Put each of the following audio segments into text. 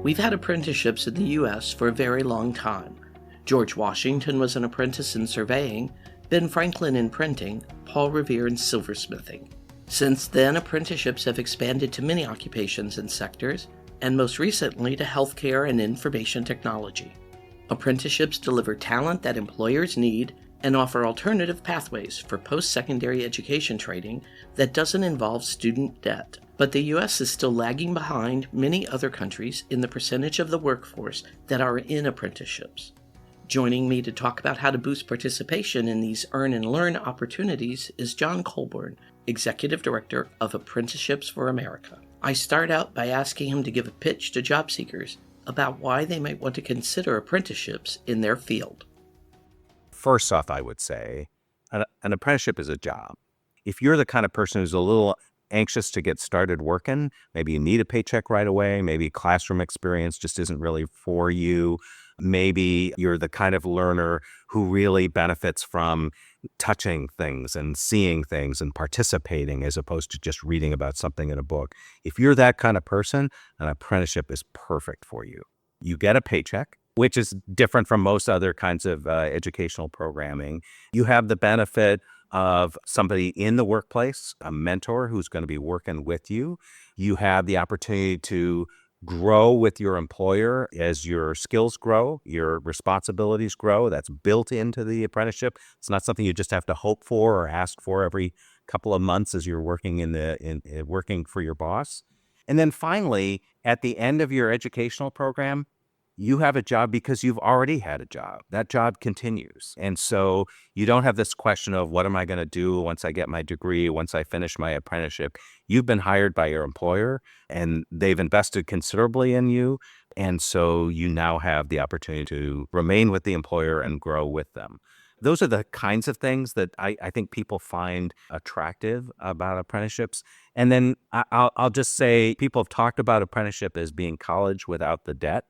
We've had apprenticeships in the U.S. for a very long time. George Washington was an apprentice in surveying, Ben Franklin in printing, Paul Revere in silversmithing. Since then, apprenticeships have expanded to many occupations and sectors, and most recently to healthcare and information technology. Apprenticeships deliver talent that employers need and offer alternative pathways for post-secondary education training that doesn't involve student debt. But the U.S. is still lagging behind many other countries in the percentage of the workforce that are in apprenticeships. Joining me to talk about how to boost participation in these earn and learn opportunities is John Colborn, Executive Director of Apprenticeships for America. I start out by asking him to give a pitch to job seekers about why they might want to consider apprenticeships in their field. First off, I would say an apprenticeship is a job. If you're the kind of person who's a little anxious to get started working, maybe you need a paycheck right away, maybe classroom experience just isn't really for you, maybe you're the kind of learner who really benefits from touching things and seeing things and participating as opposed to just reading about something in a book. If you're that kind of person, an apprenticeship is perfect for you. You get a paycheck, which is different from most other kinds of educational programming. You have the benefit of somebody in the workplace, a mentor who's going to be working with you. You have the opportunity to grow with your employer as your skills grow, your responsibilities grow. That's built into the apprenticeship. It's not something you just have to hope for or ask for every couple of months as you're working working for your boss. And then finally, at the end of your educational program, you have a job because you've already had a job. That job continues. And so you don't have this question of what am I going to do once I get my degree, once I finish my apprenticeship. You've been hired by your employer and they've invested considerably in you. And so you now have the opportunity to remain with the employer and grow with them. Those are the kinds of things that I think people find attractive about apprenticeships. And then I'll just say people have talked about apprenticeship as being college without the debt.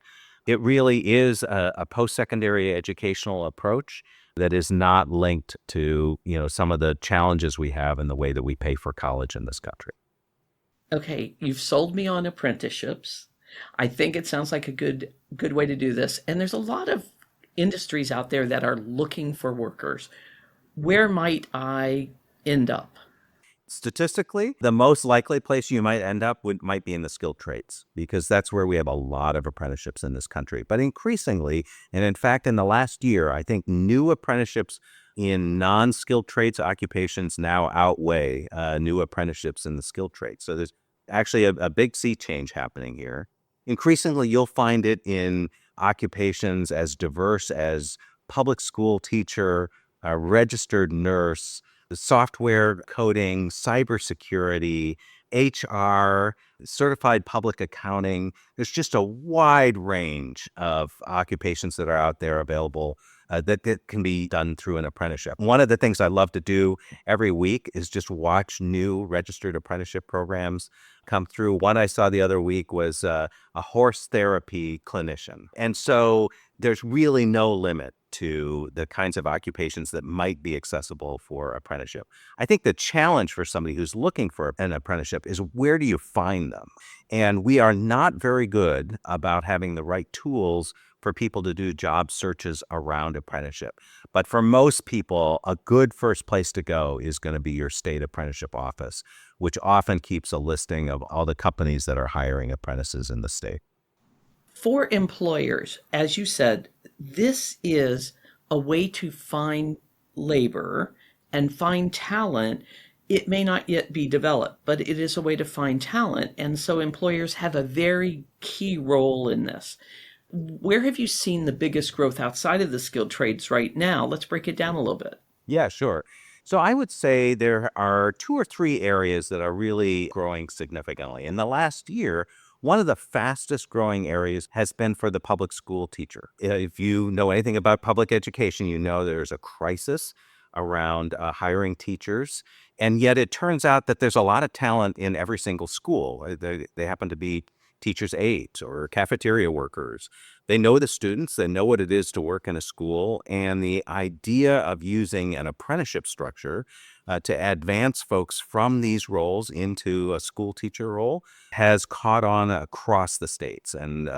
It really is a post-secondary educational approach that is not linked to, some of the challenges we have in the way that we pay for college in this country. Okay, you've sold me on apprenticeships. I think it sounds like a good way to do this. And there's a lot of industries out there that are looking for workers. Where might I end up? Statistically, the most likely place you might end up might be in the skilled trades, because that's where we have a lot of apprenticeships in this country. But increasingly, and in fact, in the last year, I think new apprenticeships in non-skilled trades occupations now outweigh new apprenticeships in the skilled trades. So there's actually a big sea change happening here. Increasingly, you'll find it in occupations as diverse as public school teacher, a registered nurse, software coding, cybersecurity, HR, certified public accounting. There's just a wide range of occupations that are out there available that can be done through an apprenticeship. One of the things I love to do every week is just watch new registered apprenticeship programs come through. One I saw the other week was a horse therapy clinician. And so there's really no limit to the kinds of occupations that might be accessible for apprenticeship. I think the challenge for somebody who's looking for an apprenticeship is where do you find them? And we are not very good about having the right tools for people to do job searches around apprenticeship. But for most people, a good first place to go is going to be your state apprenticeship office, which often keeps a listing of all the companies that are hiring apprentices in the state. For employers, as you said, this is a way to find labor and find talent. It may not yet be developed, but it is a way to find talent. And so employers have a very key role in this. Where have you seen the biggest growth outside of the skilled trades right now? Let's break it down a little bit. Yeah, sure. So I would say there are 2 or 3 areas that are really growing significantly. In the last year, one of the fastest growing areas has been for the public school teacher. If you know anything about public education, you know there's a crisis around hiring teachers. And yet it turns out that there's a lot of talent in every single school. They happen to be teachers' aides or cafeteria workers. They know the students, they know what it is to work in a school, and the idea of using an apprenticeship structure to advance folks from these roles into a school teacher role has caught on across the states. And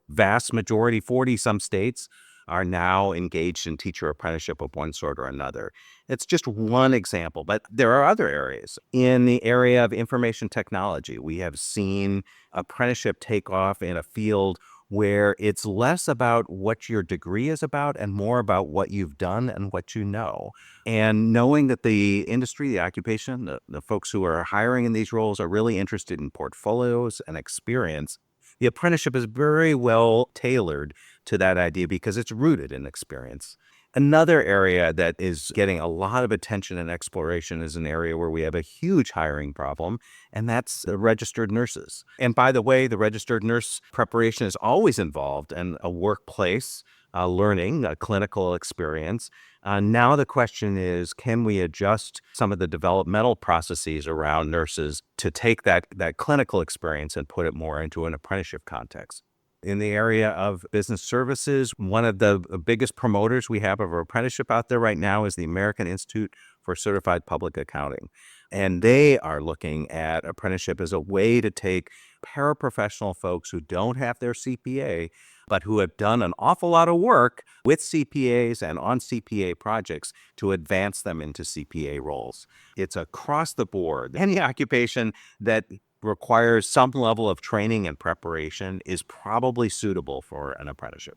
vast majority, 40 some states, are now engaged in teacher apprenticeship of one sort or another. It's just one example, but there are other areas. In the area of information technology, we have seen apprenticeship take off in a field where it's less about what your degree is about and more about what you've done and what you know. And knowing that the industry, the occupation, the folks who are hiring in these roles are really interested in portfolios and experience, the apprenticeship is very well tailored to that idea because it's rooted in experience. Another area that is getting a lot of attention and exploration is an area where we have a huge hiring problem, and that's the registered nurses. And by the way, the registered nurse preparation is always involved in a workplace learning, a clinical experience. Now the question is, can we adjust some of the developmental processes around nurses to take that clinical experience and put it more into an apprenticeship context? In the area of business services, one of the biggest promoters we have of our apprenticeship out there right now is the American Institute for Certified Public Accounting. And they are looking at apprenticeship as a way to take paraprofessional folks who don't have their CPA, but who have done an awful lot of work with CPAs and on CPA projects to advance them into CPA roles. It's across the board. Any occupation that requires some level of training and preparation is probably suitable for an apprenticeship.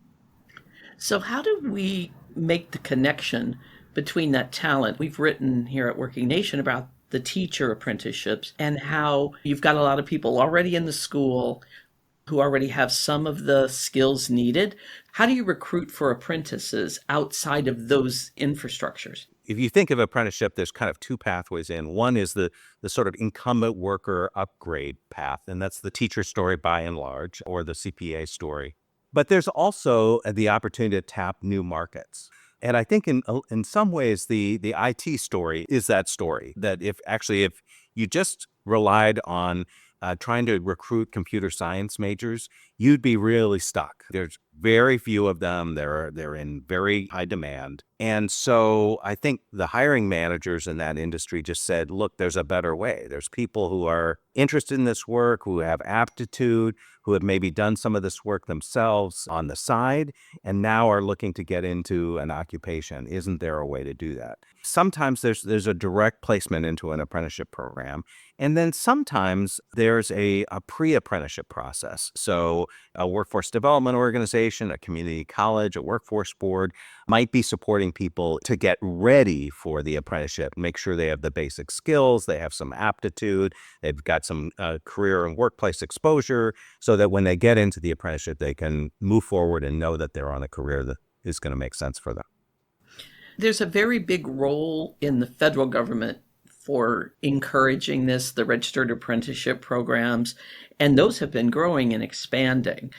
So, how do we make the connection between that talent? We've written here at WorkingNation about the teacher apprenticeships and how you've got a lot of people already in the school who already have some of the skills needed. How do you recruit for apprentices outside of those infrastructures? If you think of apprenticeship, there's kind of two pathways in. One is the sort of incumbent worker upgrade path, and that's the teacher story by and large, or the CPA story. But there's also the opportunity to tap new markets. And I think in some ways, the IT story is that story, that if you just relied on trying to recruit computer science majors, you'd be really stuck. There's very few of them. They're in very high demand. And so I think the hiring managers in that industry just said, look, there's a better way. There's people who are interested in this work, who have aptitude, who have maybe done some of this work themselves on the side, and now are looking to get into an occupation. Isn't there a way to do that? Sometimes there's a direct placement into an apprenticeship program. And then sometimes there's a pre-apprenticeship process. So a workforce development organization, a community college, a workforce board might be supporting people to get ready for the apprenticeship, make sure they have the basic skills, they have some aptitude, they've got some career and workplace exposure, so that when they get into the apprenticeship, they can move forward and know that they're on a career that is going to make sense for them. There's a very big role in the federal government for encouraging this, the registered apprenticeship programs, and those have been growing and expanding.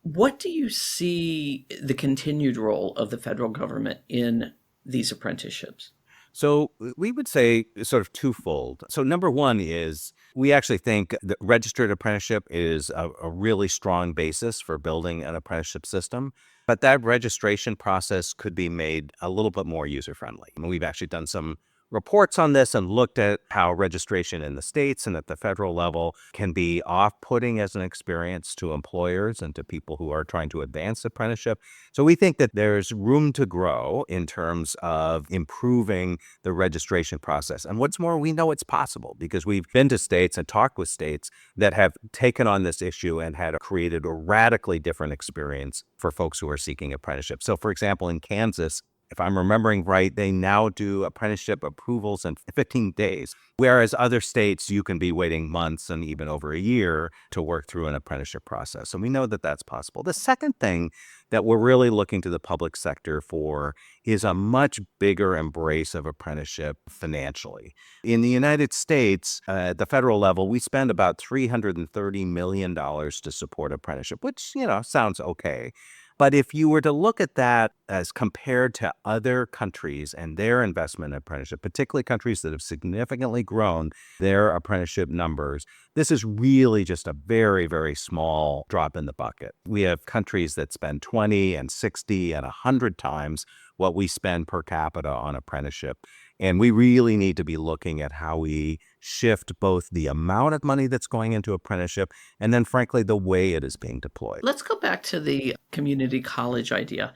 What do you see the continued role of the federal government in these apprenticeships? So we would say sort of twofold. So number one is we actually think that registered apprenticeship is a really strong basis for building an apprenticeship system. But that registration process could be made a little bit more user-friendly. I mean, we've actually done some reports on this and looked at how registration in the states and at the federal level can be off-putting as an experience to employers and to people who are trying to advance apprenticeship. So we think that there's room to grow in terms of improving the registration process. And what's more, we know it's possible because we've been to states and talked with states that have taken on this issue and had created a radically different experience for folks who are seeking apprenticeship. So for example, in Kansas, if I'm remembering right, they now do apprenticeship approvals in 15 days, whereas other states, you can be waiting months and even over a year to work through an apprenticeship process. And we know that that's possible. The second thing that we're really looking to the public sector for is a much bigger embrace of apprenticeship financially. In the United States, at the federal level, we spend about $330 million to support apprenticeship, which, sounds okay. But if you were to look at that as compared to other countries and their investment in apprenticeship, particularly countries that have significantly grown their apprenticeship numbers, this is really just a very, very small drop in the bucket. We have countries that spend 20 and 60 and 100 times what we spend per capita on apprenticeship. And we really need to be looking at how we shift both the amount of money that's going into apprenticeship and then, frankly, the way it is being deployed. Let's go back to the community college idea.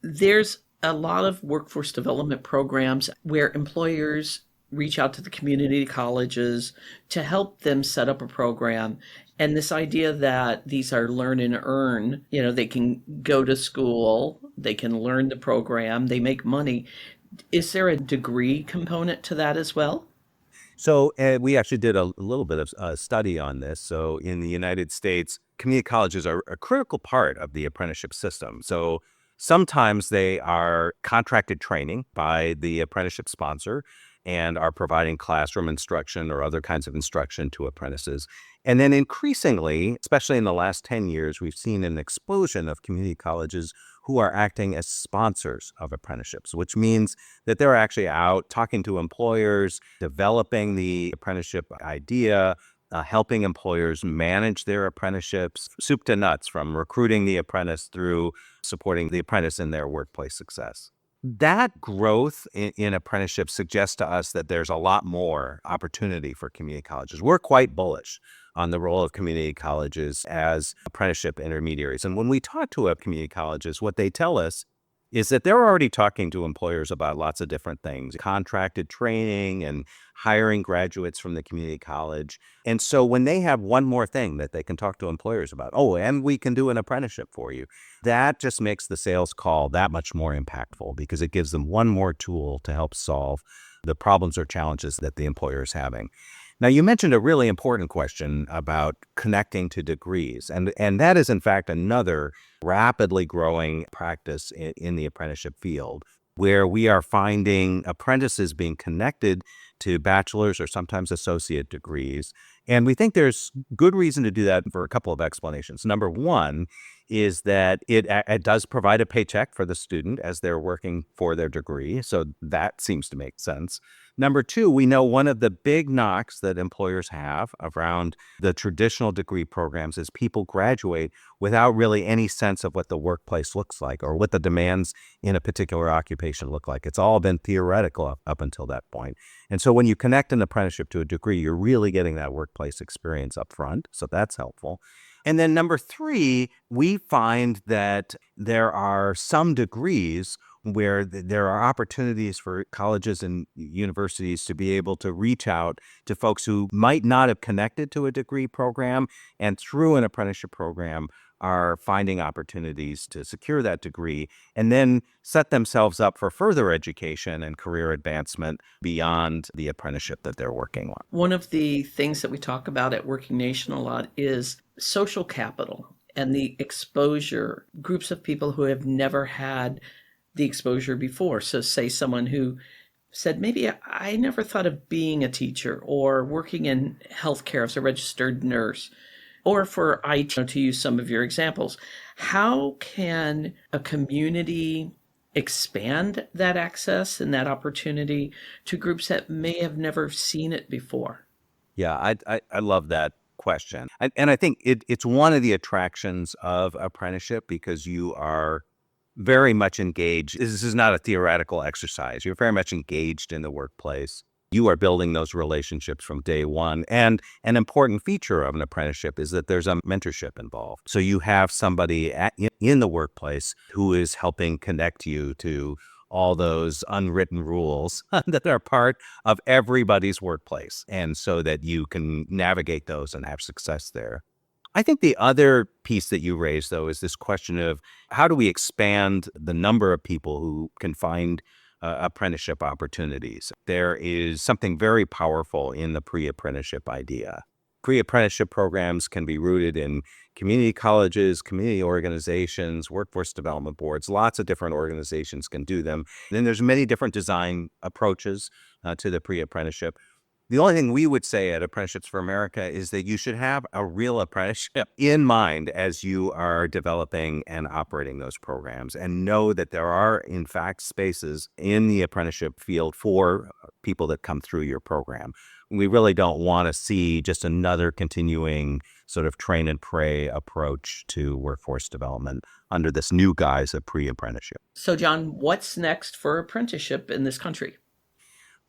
There's a lot of workforce development programs where employers reach out to the community colleges to help them set up a program. And this idea that these are learn and earn, they can go to school, they can learn the program, they make money. Is there a degree component to that as well? So we actually did a little bit of a study on this. So in the United States, community colleges are a critical part of the apprenticeship system. So sometimes they are contracted training by the apprenticeship sponsor and are providing classroom instruction or other kinds of instruction to apprentices. And then increasingly, especially in the last 10 years, we've seen an explosion of community colleges who are acting as sponsors of apprenticeships, which means that they're actually out talking to employers, developing the apprenticeship idea, helping employers manage their apprenticeships, soup to nuts, from recruiting the apprentice through supporting the apprentice in their workplace success. That growth in apprenticeships suggests to us that there's a lot more opportunity for community colleges. We're quite bullish on the role of community colleges as apprenticeship intermediaries. And when we talk to community colleges, what they tell us is that they're already talking to employers about lots of different things, contracted training and hiring graduates from the community college. And so when they have one more thing that they can talk to employers about, oh, and we can do an apprenticeship for you, that just makes the sales call that much more impactful because it gives them one more tool to help solve the problems or challenges that the employer is having. Now, you mentioned a really important question about connecting to degrees, and that is, in fact, another rapidly growing practice in the apprenticeship field, where we are finding apprentices being connected to bachelor's or sometimes associate degrees. And we think there's good reason to do that for a couple of explanations. Number one is that it does provide a paycheck for the student as they're working for their degree. So that seems to make sense. Number two, we know one of the big knocks that employers have around the traditional degree programs is people graduate without really any sense of what the workplace looks like or what the demands in a particular occupation look like. It's all been theoretical up until that point. And so when you connect an apprenticeship to a degree, you're really getting that workplace experience up front. So that's helpful. And then number three, we find that there are some degrees where there are opportunities for colleges and universities to be able to reach out to folks who might not have connected to a degree program and through an apprenticeship program are finding opportunities to secure that degree and then set themselves up for further education and career advancement beyond the apprenticeship that they're working on. One of the things that we talk about at WorkingNation a lot is social capital and the exposure, groups of people who have never had the exposure before. So say someone who said, maybe I never thought of being a teacher or working in healthcare as a registered nurse, or for IT, to use some of your examples. How can a community expand that access and that opportunity to groups that may have never seen it before? Yeah, I love that question. And I think it's one of the attractions of apprenticeship because you are very much engaged. This is not a theoretical exercise. You're very much engaged in the workplace. You are building those relationships from day one. And an important feature of an apprenticeship is that there's a mentorship involved. So you have somebody in the workplace who is helping connect you to all those unwritten rules that are part of everybody's workplace. And so that you can navigate those and have success there. I think the other piece that you raised, though, is this question of how do we expand the number of people who can find apprenticeship opportunities? There is something very powerful in the pre-apprenticeship idea. Pre-apprenticeship programs can be rooted in community colleges, community organizations, workforce development boards. Lots of different organizations can do them. Then there's many different design approaches to the pre-apprenticeship. The only thing we would say at Apprenticeships for America is that you should have a real apprenticeship in mind as you are developing and operating those programs, and know that there are, in fact, spaces in the apprenticeship field for people that come through your program. We really don't want to see just another continuing sort of train and pray approach to workforce development under this new guise of pre-apprenticeship. So, John, what's next for apprenticeship in this country?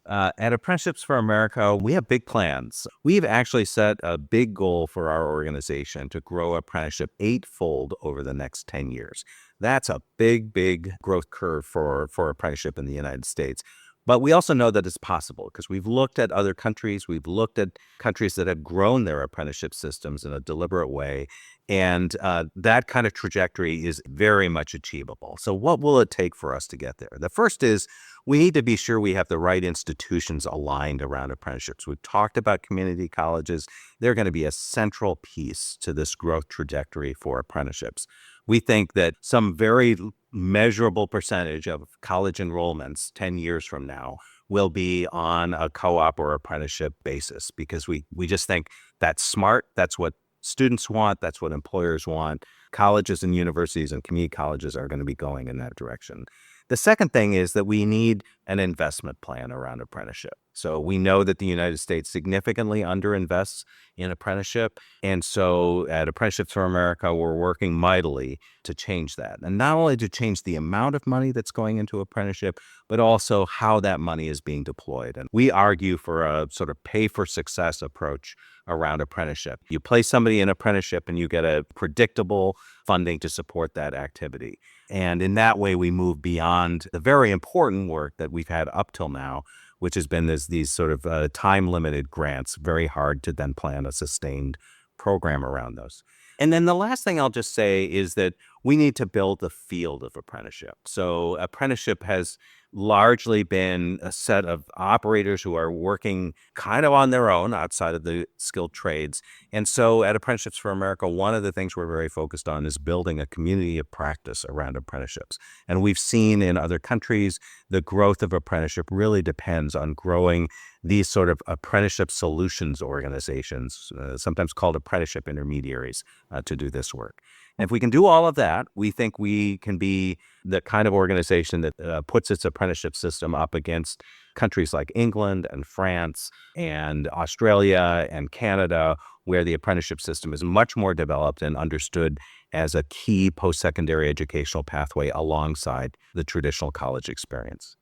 At Apprenticeships for America, we have big plans. We've actually set a big goal for our organization to grow apprenticeship eightfold over the next 10 years. That's a big, big growth curve for apprenticeship in the United States. But we also know that it's possible because we've looked at other countries. We've looked at countries that have grown their apprenticeship systems in a deliberate way. And that kind of trajectory is very much achievable. So what will it take for us to get there? The first is we need to be sure we have the right institutions aligned around apprenticeships. We've talked about community colleges. They're going to be a central piece to this growth trajectory for apprenticeships. We think that some very measurable percentage of college enrollments 10 years from now will be on a co-op or apprenticeship basis because we just think that's smart. That's what students want. That's what employers want. Colleges and universities and community colleges are going to be going in that direction. The second thing is that we need an investment plan around apprenticeship. So we know that the United States significantly underinvests in apprenticeship. And so at Apprenticeships for America, we're working mightily to change that. And not only to change the amount of money that's going into apprenticeship, but also how that money is being deployed. And we argue for a sort of pay for success approach around apprenticeship. You place somebody in apprenticeship and you get a predictable funding to support that activity. And in that way, we move beyond the very important work that we've had up till now, which has been these sort of time-limited grants, very hard to then plan a sustained program around those. And then the last thing I'll just say is that we need to build the field of apprenticeship. So apprenticeship has largely been a set of operators who are working kind of on their own outside of the skilled trades. And so at Apprenticeships for America, one of the things we're very focused on is building a community of practice around apprenticeships. And we've seen in other countries, the growth of apprenticeship really depends on growing these sort of apprenticeship solutions organizations, sometimes called apprenticeship intermediaries, to do this work. And if we can do all of that, we think we can be the kind of organization that puts its apprenticeship system up against countries like England and France and Australia and Canada, where the apprenticeship system is much more developed and understood as a key post-secondary educational pathway alongside the traditional college experience.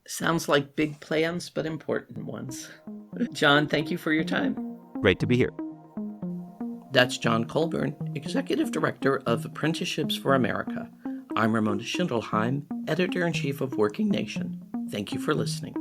Sounds like big plans, but important ones. John, thank you for your time. Great to be here. That's John Colborn, Executive Director of Apprenticeships for America. I'm Ramona Schindelheim, Editor-in-Chief of WorkingNation. Thank you for listening.